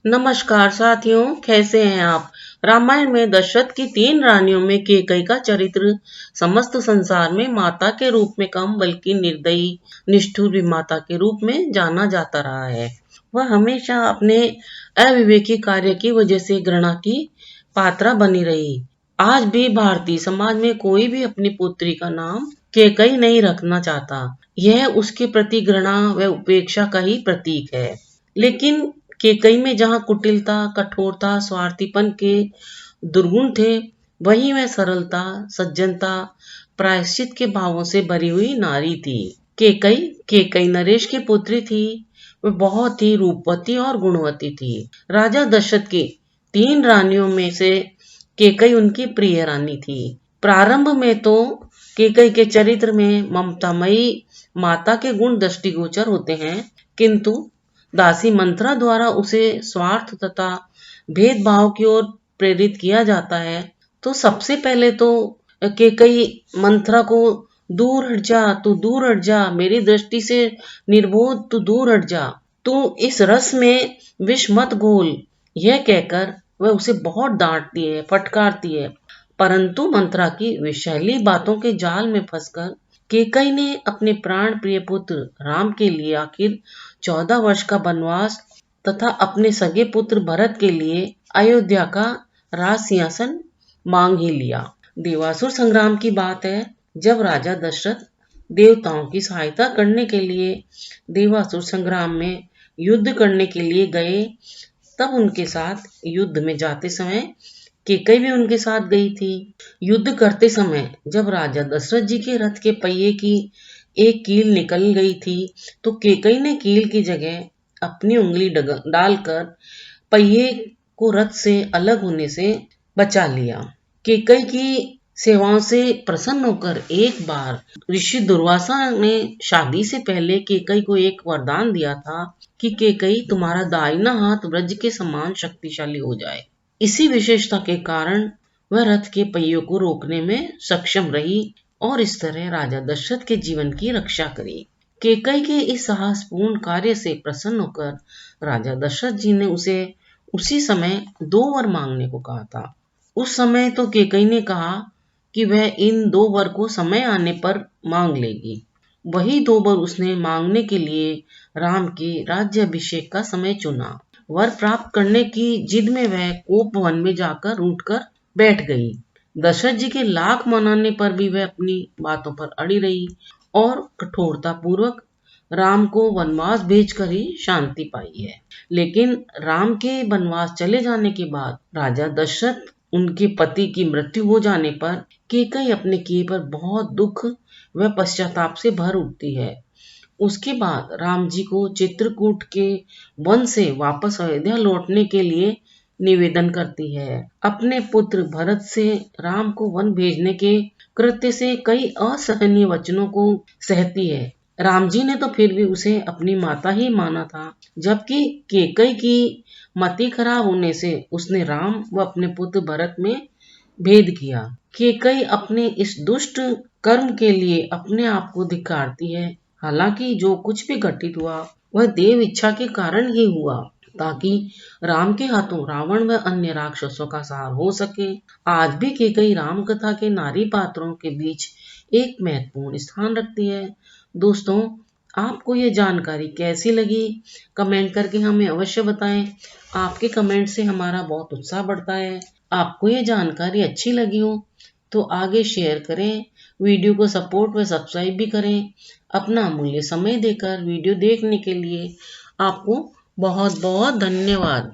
नमस्कार साथियों, कैसे हैं आप। रामायण में दशरथ की 3 रानियों में कैकेयी का चरित्र समस्त संसार में माता के रूप में कम बल्कि निर्दयी निष्ठुर विमाता के रूप में जाना जाता रहा है। वह हमेशा अपने अविवेकी कार्य की वजह से घृणा की पात्रा बनी रही। आज भी भारतीय समाज में कोई भी अपनी पुत्री का नाम कैकेयी नहीं रखना चाहता। यह उसके प्रति घृणा व उपेक्षा का ही प्रतीक है। लेकिन कैकेयी में जहाँ कुटिलता, कठोरता, स्वार्थीपन के दुर्गुण थे, वहीं वह सरलता, सज्जनता, प्रायश्चित के भावों से भरी हुई नारी थी। कैकेयी नरेश की पुत्री थी। वह बहुत ही रूपवती और गुणवती थी। राजा दशरथ की 3 रानियों में से कैकेयी उनकी प्रिय रानी थी। प्रारंभ में तो कैकेयी के चरित्र में ममतामयी माता के गुण दृष्टिगोचर होते हैं, किंतु दासी मंथरा द्वारा उसे स्वार्थ तथा भेदभाव की ओर प्रेरित किया जाता है। तो सबसे पहले तो कैकेयी मंथरा को दूर हट जा, तू दूर हट जा, मेरी दृष्टि से निर्बोध तू दूर हट जा, तू इस रस में विष मत घोल, यह कहकर वह उसे बहुत डांटती है, फटकारती है। परंतु मंथरा की विषैली बातों के जाल में फंसकर कैकेयी ने अपने प्राण प्रिय पुत्र राम के लिए आखिर 14 वर्ष का वनवास तथा अपने सगे पुत्र भरत के लिए अयोध्या का राज सिंहासन मांग ही लिया। देवासुर संग्राम की बात है, जब राजा दशरथ देवताओं की सहायता करने के लिए देवासुर संग्राम में युद्ध करने के लिए गए, तब उनके साथ युद्ध में जाते समय कैकेयी भी उनके साथ गई थी। युद्ध करते समय जब राजा दशरथ जी के रथ के पहिए की एक कील निकल गई थी, तो कैकेयी ने कील की जगह अपनी उंगली डालकर पहिए को रथ से अलग होने से बचा लिया। कैकेयी की सेवाओं से प्रसन्न होकर एक बार ऋषि दुर्वासा ने शादी से पहले कैकेयी को एक वरदान दिया था कि कैकेयी, तुम्हारा दाहिना हाथ वज्र के समान शक्तिशाली हो जाए। इसी विशेषता के कारण वह रथ के पहियों को रोकने में सक्षम रही और इस तरह राजा दशरथ के जीवन की रक्षा करी। कैकेयी के इस साहसपूर्ण कार्य से प्रसन्न होकर राजा दशरथ जी ने उसे उसी समय 2 वर मांगने को कहा था। उस समय तो कैकेयी ने कहा कि वह इन 2 वर को समय आने पर मांग लेगी। वही 2 वर उसने मांगने के लिए राम के राज्याभिषेक का समय चुना। वर प्राप्त करने की जिद में वह कोप वन में जाकर उठकर बैठ गई। दशरथ जी के लाख मनाने पर भी वह अपनी बातों पर अड़ी रही और कठोरता पूर्वक राम को वनवास भेजकर ही शांति पाई है। लेकिन राम के वनवास चले जाने के बाद राजा दशरथ उनके पति की मृत्यु हो जाने पर कैकेयी अपने किए पर बहुत दुख व पश्चाताप से भर उठती है। उसके बाद राम जी को चित्रकूट के वन से वापस अयोध्या लौटने के लिए निवेदन करती है। अपने पुत्र भरत से राम को वन भेजने के कृत्य से कई असहनीय वचनों को सहती है। राम जी ने तो फिर भी उसे अपनी माता ही माना था, जबकि कैकेयी की मति खराब होने से उसने राम व अपने पुत्र भरत में भेद किया। कैकेयी अपने इस दुष्ट कर्म के लिए अपने आप को धिक्कारती है। हालांकि जो कुछ भी घटित हुआ वह देव इच्छा के कारण ही हुआ, ताकि राम के हाथों रावण व अन्य राक्षसों का संहार हो सके। आज भी कैकेयी राम कथा के नारी पात्रों के बीच एक महत्वपूर्ण स्थान रखती है। दोस्तों, आपको ये जानकारी कैसी लगी, कमेंट करके हमें अवश्य बताएं। आपके कमेंट से हमारा बहुत उत्साह बढ़ता है। आपको ये जानकारी अच्छी लगी हो तो आगे शेयर करें, वीडियो को सपोर्ट व सब्सक्राइब भी करें। अपना अमूल्य समय देकर वीडियो देखने के लिए आपको बहुत बहुत धन्यवाद।